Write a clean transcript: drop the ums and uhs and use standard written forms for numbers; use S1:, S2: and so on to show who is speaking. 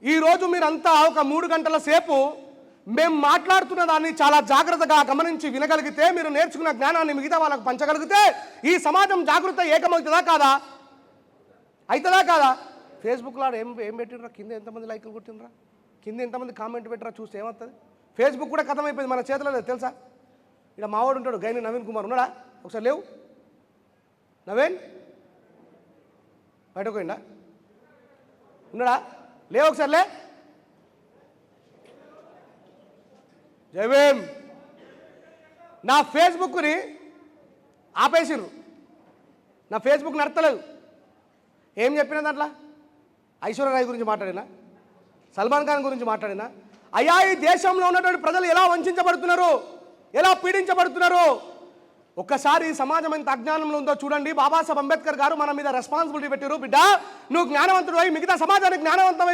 S1: ఈరోజు మీరంతా ఒక 3 గంటల సేపు మేము మాట్లాడుతున్న దాన్ని చాలా జాగ్రత్తగా గమనించి వినగలిగితే, మీరు నేర్చుకున్న జ్ఞానాన్ని మిగతా వాళ్ళకు పంచగలిగితే ఈ సమాజం జాగృత ఏకమవుతుందా కాదా? అవుతుందా కాదా? ఫేస్బుక్లో ఏం పెట్టినరా, కింద ఎంతమంది లైకులు కొట్టినరా, కింద ఎంతమంది కామెంట్ పెట్టరా, చూస్తే ఏమవుతుంది? ఫేస్బుక్ కూడా కథమైపోయింది, మన చేతిలో లేదు తెలుసా? ఇక్కడ మావాడు ఉంటాడు, గైని నవీన్ కుమార్ ఉన్నాడా? ఒకసారి లేవు నవీన్, బయటకు పోయిందా? ఉన్నాడా? లేవు, ఒకసారి లే. జయవేం, నా ఫేస్బుక్ని ఆపేసిర్రు, నా ఫేస్బుక్ నడతలేదు. ఏం చెప్పినా దాంట్లో ఐశ్వర్యరాయ్ గురించి మాట్లాడినా, సల్మాన్ ఖాన్ గురించి మాట్లాడినా. అయ్యా, ఈ దేశంలో ఉన్నటువంటి ప్రజలు ఎలా వంచబడుతున్నారు, ఎలా పీడించబడుతున్నారు, ఒక్కసారి ఈ సమాజం ఎంత అజ్ఞానంలో ఉందో చూడండి. బాబాసాహెబ్ అంబేద్కర్ గారు మన మీద రెస్పాన్సిబిలిటీ పెట్టారు, బిడ్డ నువ్వు జ్ఞానవంతుడు అయి మిగతా సమాజానికి జ్ఞానవంతమై